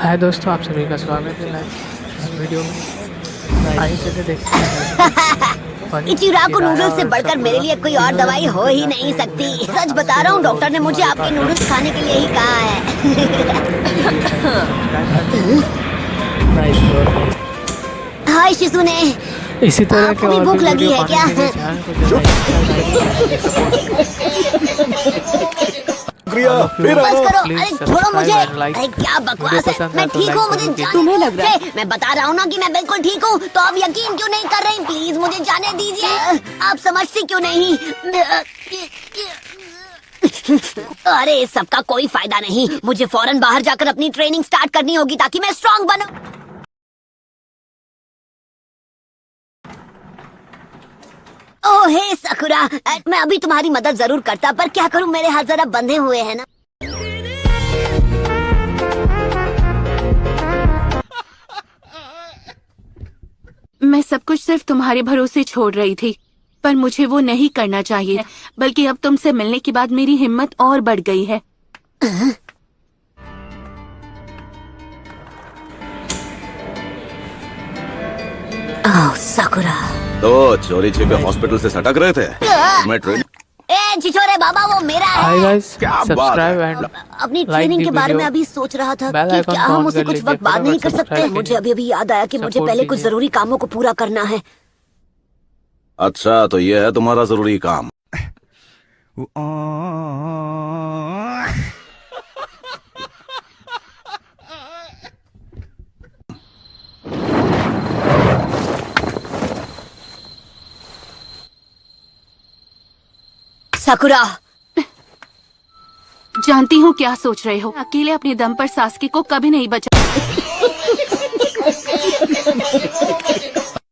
हाय दोस्तों, आप सभी का स्वागत है इस वीडियो में। आइए चलिए देखते हैं। इचिराको नूडल्स से बढ़कर मेरे लिए कोई और दवाई हो ही नहीं सकती। सच बता रहा हूँ, डॉक्टर ने मुझे आपके नूडल्स खाने के लिए ही कहा है। हाय शिजुने, इसी तरह आपको भी भूख लगी है क्या? बस करो, अरे छोड़ो मुझे। अरे क्या बकवास है, मैं ठीक हूँ, मुझे तुम्हें लग रहा है। मैं बता रहा हूँ ना कि मैं बिल्कुल ठीक हूँ, तो आप यकीन क्यों नहीं कर रही? प्लीज मुझे जाने दीजिए। आप समझती क्यों नहीं? अरे इस सबका कोई फायदा नहीं। मुझे फौरन बाहर जाकर अपनी ट्रेनिंग स्टार्ट करनी होगी ताकि मैं स्ट्रांग बनूं। ओह हे सकुरा, मैं अभी तुम्हारी मदद जरूर करता, पर क्या करूं, मेरे हाथ जरा बंधे हुए हैं ना। मैं सब कुछ सिर्फ तुम्हारे भरोसे छोड़ रही थी, पर मुझे वो नहीं करना चाहिए, बल्कि अब तुमसे मिलने के बाद मेरी हिम्मत और बढ़ गई है। ओह सकुरा, तो चोरी छिपे हॉस्पिटल से सटक रहे थे। मैं ट्रेन छिछोरे बाबा, वो मेरा हाय है। गाइस, सब्सक्राइब एंड अपनी ट्रेनिंग के बारे में अभी सोच रहा था कि क्या हम उसे कुछ वक्त बाद नहीं कर सकते। मुझे अभी याद आया कि मुझे पहले कुछ जरूरी कामों को पूरा करना है। अच्छा, तो ये है तुम्हारा जरूरी काम। सकुरा, जानती हूँ क्या सोच रहे हो। अकेले अपने दम पर सास्की को कभी नहीं बचा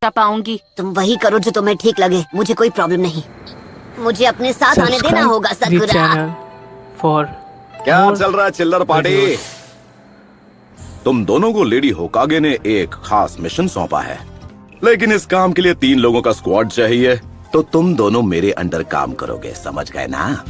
पाऊंगी। तुम वही करो जो तुम्हें ठीक लगे, मुझे कोई प्रॉब्लम नहीं। मुझे अपने साथ आने देना होगा सकुरा। फॉर क्या चल रहा है चिल्लर पार्टी? तुम दोनों को लेडी होकागे ने एक खास मिशन सौंपा है, लेकिन इस काम के लिए 3 लोगों का स्क्वाड चाहिए। तो तुम दोनों मेरे अंडर काम करोगे, समझ गए ना?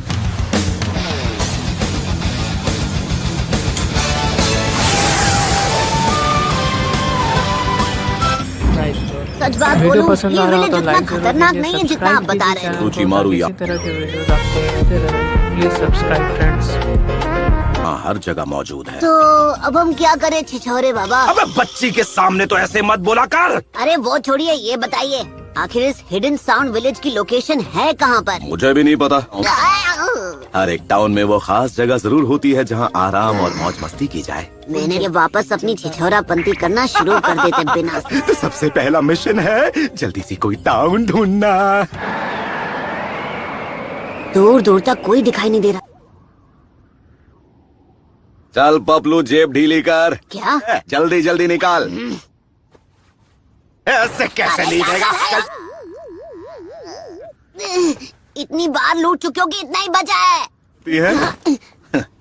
सच बात बोलूं, ये विलेज इतना खतरनाक नहीं है जितना आप बता रहे हैं। सूची मारू या तरह के वीडियोस आपको मिलते रहे। Please subscribe friends. हाँ, हर जगह मौजूद है। तो अब हम क्या करें छिछोरे बाबा? अबे बच्ची के सामने तो ऐसे मत बोला कर। अरे वो छोड़िए, ये बताइए आखिर इस हिडन साउंड विलेज की लोकेशन है कहाँ पर? मुझे भी नहीं पता। हर एक टाउन में वो खास जगह जरूर होती है जहाँ आराम और मौज मस्ती की जाए। मैंने ये वापस अपनी छिछोरापंती करना शुरू कर देते बिना। तो सबसे पहला मिशन है जल्दी से कोई टाउन ढूंढना। दूर दूर तक कोई दिखाई नहीं दे रहा। चल पपलू, जेब ढीली कर। क्या? जल्दी जल्दी निकाल। ऐसे कैसे नहीं देगा? इतनी बार लूट चुके हो कि इतना ही बचा है।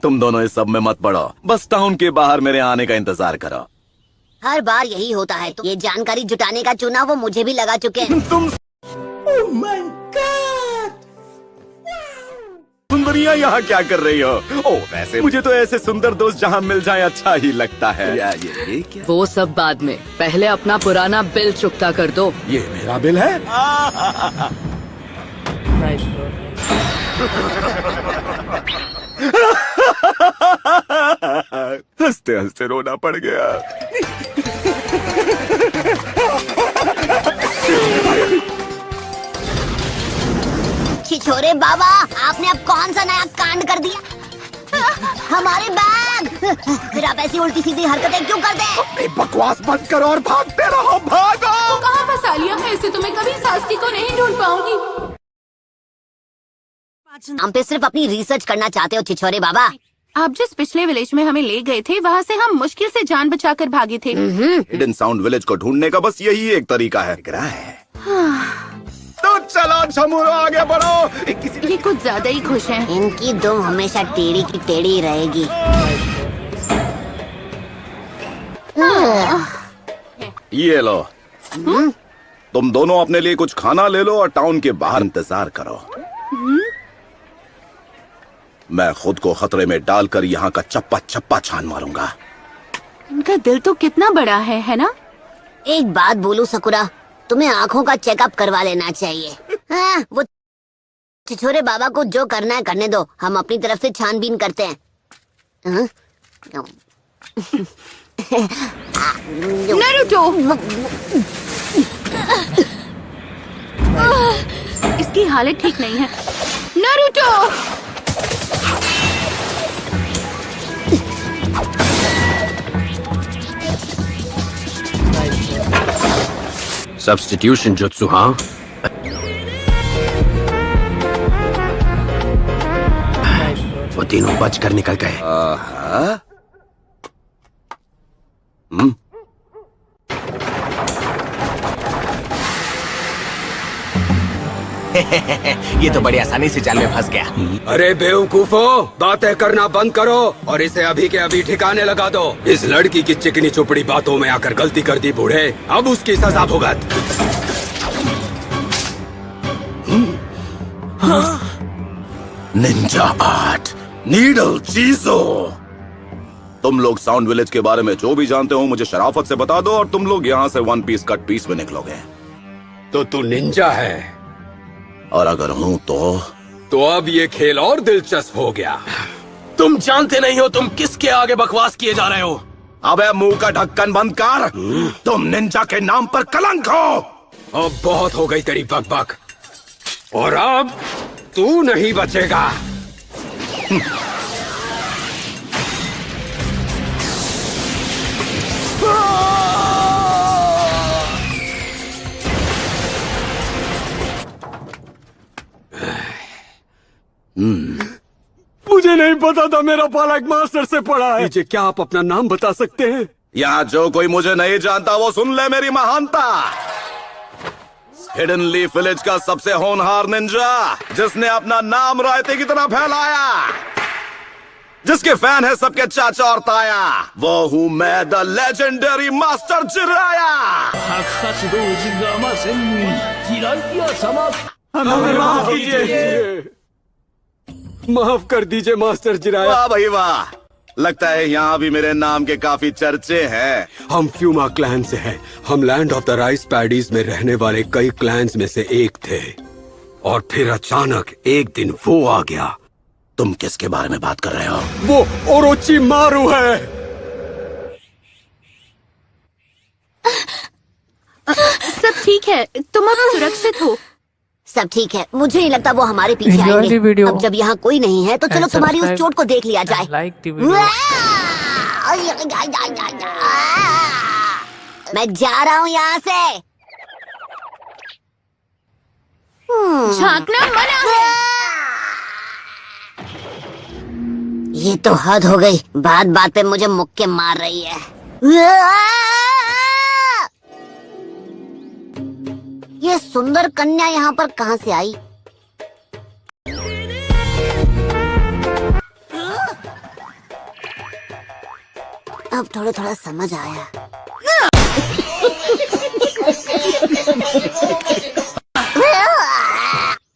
तुम दोनों इस सब में मत पड़ो, बस टाउन के बाहर मेरे आने का इंतजार करो। हर बार यही होता है। तो ये जानकारी जुटाने का चुनाव वो मुझे भी लगा चुके हैं। तुम सुंदरिया यहाँ क्या कर रही हो? ओह, वैसे मुझे तो ऐसे सुंदर दोस्त जहाँ मिल जाए अच्छा ही लगता है। ये क्या? वो सब बाद में, पहले अपना पुराना बिल चुकता कर दो। ये मेरा बिल है। हंसते हंसते रोना पड़ गया। छिछोरे बाबा, आपने अब कौन सा नया कांड कर दिया? हमारे बैग! फिर आप ऐसी उल्टी सीधी हरकतें क्यों करते हैं? अपनी बकवास बंद करो और भागते रहो, भागो। तो कहाँ फंसा लिया है इसे? तो मैं कभी सास्की को नहीं ढूंढ पाऊंगी। हम पे सिर्फ अपनी रिसर्च करना चाहते हो छिछोरे बाबा। आप जिस पिछले विलेज में हमें ले गए थे, वहाँ से हम मुश्किल से जान बचाकर भागे थे। हिडन साउंड विलेज को ढूंढने का बस यही एक तरीका है। तो चलो छमुरो, आगे बढ़ो। ये कुछ ज्यादा ही खुश हैं। इनकी दुम हमेशा टेढ़ी की टेढ़ी रहेगी। ये लो, तुम दोनों अपने लिए कुछ खाना ले लो और टाउन के बाहर इंतजार करो। मैं खुद को खतरे में डालकर यहाँ का चप्पा चप्पा छान मारूंगा। इनका दिल तो कितना बड़ा है ना? एक बात बोलूं सकुरा, तुम्हें आँखों का चेकअप करवा लेना चाहिए। हाँ, वो छिछोरे बाबा को जो करना है करने दो, हम अपनी तरफ से छानबीन करते हैं। हाँ? नारुतो! इसकी हालत ठीक नहीं है। नारुतो! सब्स्टिट्यूशन जुत्सु, हाँ? वो तीनों बच कर निकल गए। ये तो बड़ी आसानी से जाल में फंस गया। अरे बेवकूफो, बातें करना बंद करो और इसे अभी के अभी ठिकाने लगा दो। इस लड़की की चिकनी चुपड़ी बातों में आकर गलती कर दी बूढ़े, अब उसकी सजा भुगत। निंजा आर्ट, नीडल चीजो। तुम लोग साउंड विलेज के बारे में जो भी जानते हो मुझे शराफत से बता दो और तुम लोग यहाँ से वन पीस कट पीस में निकलोगे। तो तू निंजा है? और अगर हूँ तो अब ये खेल और दिलचस्प हो गया। तुम जानते नहीं हो तुम किसके आगे बकवास किए जा रहे हो। अबे मुंह का ढक्कन बंद कर। तुम निंजा के नाम पर कलंक हो। अब बहुत हो गई तेरी बकबक, और अब तू नहीं बचेगा। मुझे नहीं पता था मेरा पाला एक मास्टर से पढ़ा है। मुझे क्या आप अपना नाम बता सकते हैं? यहाँ जो कोई मुझे नहीं जानता वो सुन ले मेरी महानता। हिडन लीफ विलेज का सबसे होनहार निंजा, जिसने अपना नाम रायते की तरह फैलाया, जिसके फैन है सबके चाचा और ताया, वो हूँ मैं, द लेजेंडरी मास्टर जिराया। हमें माफ कीजिए। माफ कर दीजिए मास्टर जिराया। वाह भाई वाह, लगता है यहाँ भी मेरे नाम के काफी चर्चे हैं। हम फ्यूमा क्लैन से हैं। हम land of the rice paddies में रहने वाले कई क्लैंस में से एक थे, और फिर अचानक एक दिन वो आ गया। तुम किसके बारे में बात कर रहे हो? वो ओरोची मारू है। सब ठीक है, तुम अब सुरक्षित हो। सब ठीक है, मुझे नहीं लगता वो हमारे पीछे Enjoy the आएंगे। video. अब जब यहाँ कोई नहीं है तो चलो And तुम्हारी उस subscribe चोट को देख लिया जाए। Like the video. मैं जा रहा हूँ यहाँ से। झांकना मना है। ये तो हद हो गई, बात बात पे मुझे मुक्के मार रही है। ये सुंदर कन्या यहाँ पर कहाँ से आई? अब थोड़ा थोड़ा समझ आया।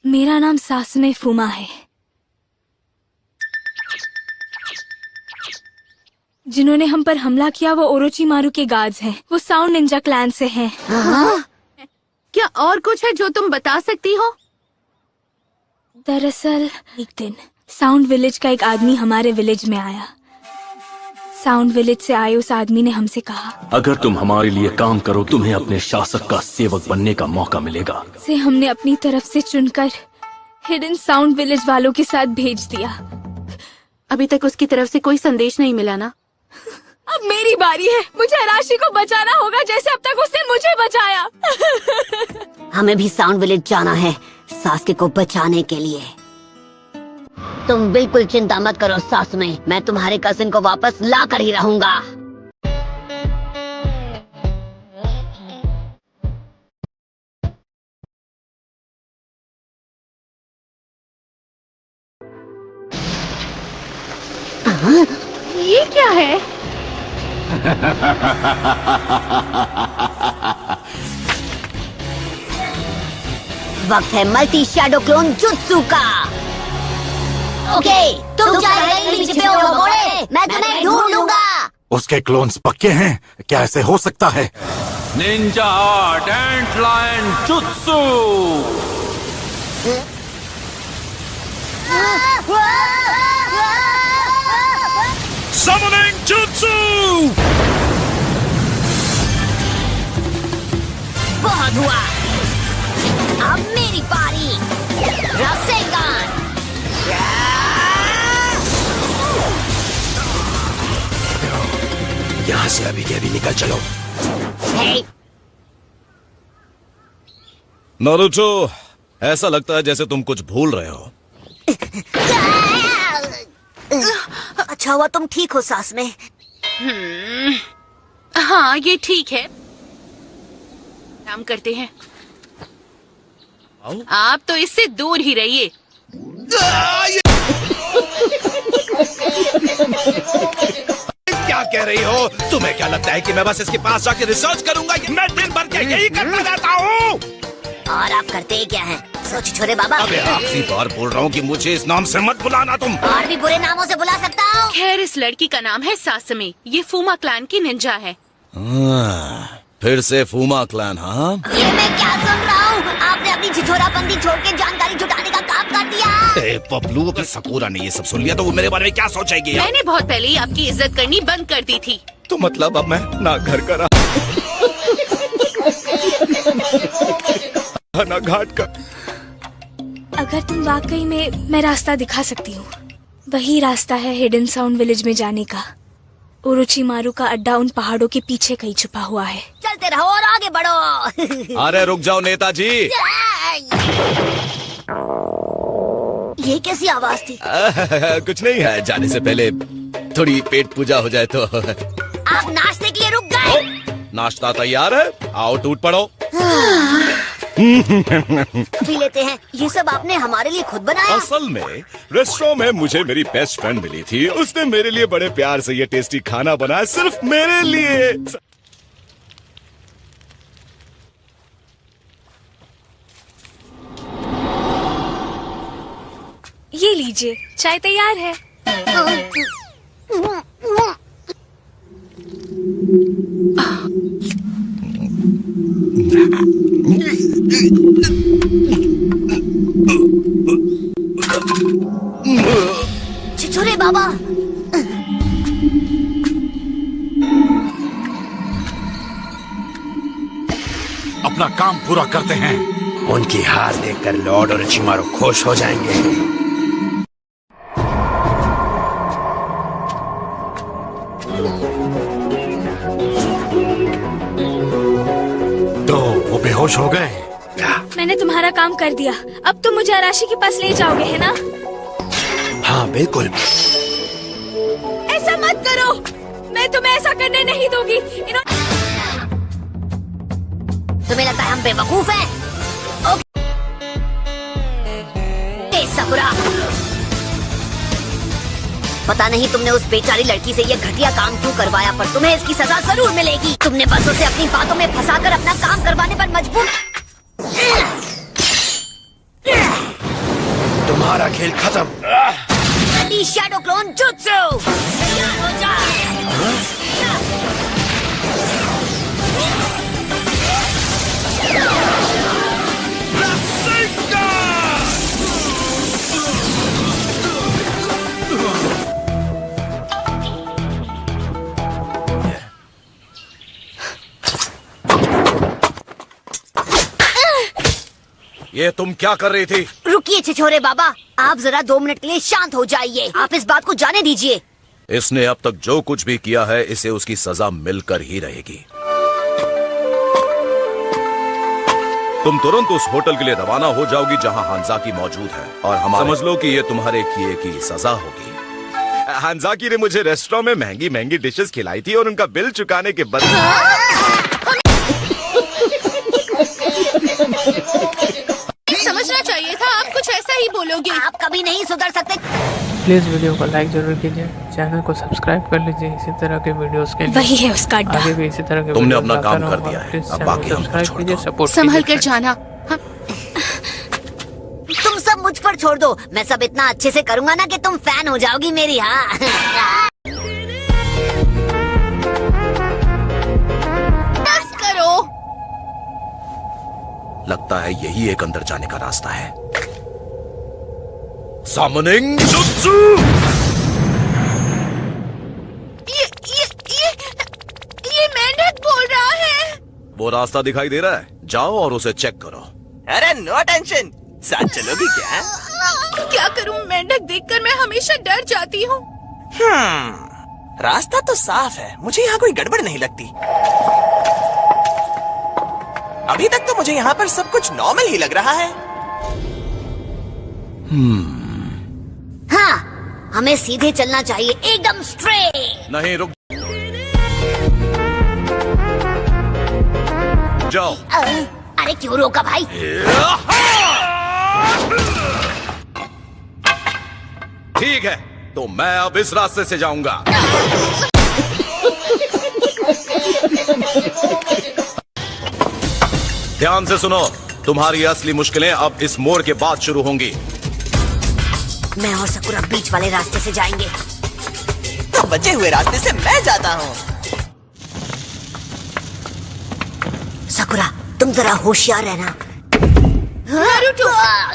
मेरा नाम सासुने फुमा है। जिन्होंने हम पर हमला किया वो ओरोची मारू के गार्ड्स हैं। वो साउंड निंजा क्लैन से हैं। क्या और कुछ है जो तुम बता सकती हो? दरअसल एक दिन साउंड विलेज का एक आदमी हमारे विलेज में आया। साउंड विलेज से आए उस आदमी ने हमसे कहा, अगर तुम हमारे लिए काम करो तुम्हें अपने शासक का सेवक बनने का मौका मिलेगा। से हमने अपनी तरफ से चुनकर हिडन साउंड विलेज वालों के साथ भेज दिया। अभी तक उसकी तरफ से कोई संदेश नहीं मिला ना? अब मेरी बारी है। मुझे राशि को बचाना होगा जैसे अब तक उसने मुझे बचाया। हमें भी साउंड विलेज जाना है सासके को बचाने के लिए। तुम बिल्कुल चिंता मत करो सासुने, मैं तुम्हारे कजिन को वापस ला कर ही रहूंगा। ये क्या है? वक्त है मल्टी शैडो क्लोन जुत्सु का। ओके, तुम चाहे कहीं भी छिपे हो भगोड़े, मैं तुम्हें ढूंढ लूंगा। उसके क्लोन्स पक्के हैं? क्या ऐसे हो सकता है? निंजा आर्ट एंट लायन जुत्सु। Summoning Jutsu! बहुत हुआ, अब मेरी बारी। रासेंगान। यहाँ से अभी के अभी निकल चलो। हे, नारुतो, ऐसा लगता है जैसे तुम कुछ भूल रहे हो। अच्छा हुआ तुम ठीक हो सास में। हाँ, ये ठीक है। काम करते हैं। आप तो इससे दूर ही रहिए। क्या कह रही हो? तुम्हें क्या लगता है कि मैं बस इसके पास जाके रिसर्च करूंगा? मैं दिन भर के यही करता रहता हूँ। और आप करते ही क्या हैं? सोच छोरे बाबा। अबे आखिरी बार बोल रहा हूँ कि मुझे इस नाम से मत बुलाना तुम। और भी बुरे नामों से बुला सकता हूँ। खैर, इस लड़की का नाम है सासमी। ये फूमा क्लैन की निंजा है। फिर से फूमा क्लैन, हाँ? ये मैं क्या सुन रहा हूँ? आपने अपनी छिछोरापंती छोड़ के जानकारी जुटाने का काम कर दिया। ए पपलू, अगर सकूरा ने ये सब सुन लिया तो वो मेरे बारे में क्या सोचेगी? मैंने बहुत पहले ही आपकी इज्जत करनी बंद कर दी थी। तो मतलब अब मैं ना घर का रहा ना घाट का। अगर तुम वाकई में, मैं रास्ता दिखा सकती हूँ। वही रास्ता है हिडन साउंड विलेज में जाने का। ओरोचिमारू का अड्डा उन पहाड़ों के पीछे कहीं छुपा हुआ है। चलते रहो और आगे बढ़ो। अरे रुक जाओ नेताजी। ये कैसी आवाज थी? कुछ नहीं है, जाने से पहले थोड़ी पेट पूजा हो जाए तो। आप नाश्ते के लिए रुक गए? नाश्ता तैयार है, आओ टूट पड़ो। पी लेते हैं। ये सब आपने हमारे लिए खुद बनाया? असल में रेस्टोरेंट में मुझे मेरी बेस्ट फ्रेंड मिली थी। उसने मेरे लिए बड़े प्यार से ये टेस्टी खाना बनाया, सिर्फ मेरे लिए। ये लीजिए, चाय तैयार है। छिछोरे बाबा। अपना काम पूरा करते हैं। उनकी हार देखकर लॉर्ड ओरोचिमारू खुश हो जाएंगे। तो वो बेहोश हो गए। मैंने तुम्हारा काम कर दिया। अब तुम मुझे अराशी के पास ले जाओगे, है ना? हाँ बिल्कुल। ऐसा मत करो, मैं तुम्हें ऐसा करने नहीं दूंगी। तुम्हें लगता है हम बेवकूफ हैं? ओके सकुरा, पता नहीं तुमने उस बेचारी लड़की से ये घटिया काम क्यों करवाया, पर तुम्हें इसकी सजा जरूर मिलेगी। तुमने बस उसे अपनी बातों में फंसाकर अपना काम करवाने पर मजबूर। तुम्हारा खेल खत्म। शैडो क्लोन जुत्सु तैयार हो जा। ये तुम क्या कर रही थी? रुकिए छिछोरे बाबा, आप जरा 2 मिनट के लिए शांत हो जाइए। आप इस बात को जाने दीजिए। इसने अब तक जो कुछ भी किया है, इसे उसकी सजा मिलकर ही रहेगी। तुम तुरंत उस होटल के लिए रवाना हो जाओगी जहां हानजाकी मौजूद है, और हम समझ लो कि ये तुम्हारे किए की सजा होगी। हानजाकी ने मुझे रेस्टोरेंट में महंगी महंगी डिशेस खिलाई थी और उनका बिल चुकाने के बदले समझना चाहिए था, आप कुछ ऐसा ही बोलोगे। आप कभी नहीं सुधर सकते। प्लीज वीडियो को लाइक जरूर कीजिए, चैनल को सब्सक्राइब कर लीजिए इसी तरह के वीडियोस के लिए। वही है उसका अड्डा। आगे भी इसी तरह के तुमने वीडियोस अपना लाता काम कर रहूंगा। दिया है, प्लीज अब चैनल बाकी को हम सब्सक्राइब छोड़ कीजिए, दो। सपोर्ट संभल कीजिए कर जाना। तुम सब मुझ पर छोड़ दो, मैं सब इतना अच्छे से करूंगा ना कि तुम फैन हो जाओगी मेरी। हाँ लगता है यही एक अंदर जाने का रास्ता है। सामनिंग जुत्सु। ये मेंढक बोल रहा है। वो रास्ता दिखाई दे रहा है, जाओ और उसे चेक करो। अरे नो टेंशन, साथ चलोगी क्या? क्या करूं, मेंढक देखकर मैं हमेशा डर जाती हूँ। रास्ता तो साफ है, मुझे यहाँ कोई गड़बड़ नहीं लगती। अभी तक तो मुझे यहाँ पर सब कुछ नॉर्मल ही लग रहा है। हाँ, हमें सीधे चलना चाहिए, एकदम स्ट्रेट। नहीं, रुक जाओ। अरे क्यों रोका भाई? ठीक है, तो मैं अब इस रास्ते से जाऊंगा। ध्यान से सुनो, तुम्हारी असली मुश्किलें अब इस मोड़ के बाद शुरू होंगी। मैं और सकुरा बीच वाले रास्ते से जाएंगे। तो बचे हुए रास्ते से मैं जाता हूँ। सकुरा, तुम जरा होशियार रहना। नारुतो,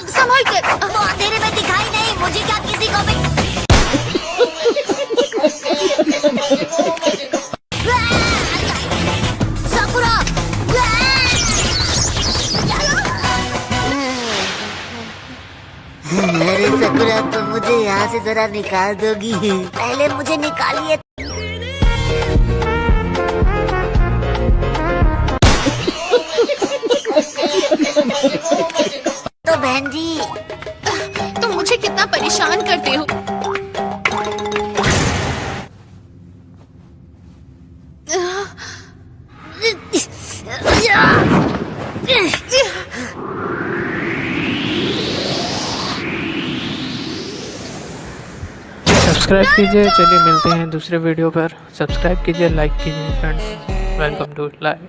संभल कर। वो अंधेरे में दिखाई नहीं, मुझे क्या किसी को भी। सकुरा, अरे सकुरा, तुम मुझे यहाँ से जरा निकाल दोगी? पहले मुझे निकालिए। तो बहन जी, तुम मुझे कितना परेशान करते हो। सब्सक्राइब कीजिए। चलिए मिलते हैं दूसरे वीडियो पर। सब्सक्राइब कीजिए, लाइक कीजिए फ्रेंड्स। Welcome to live.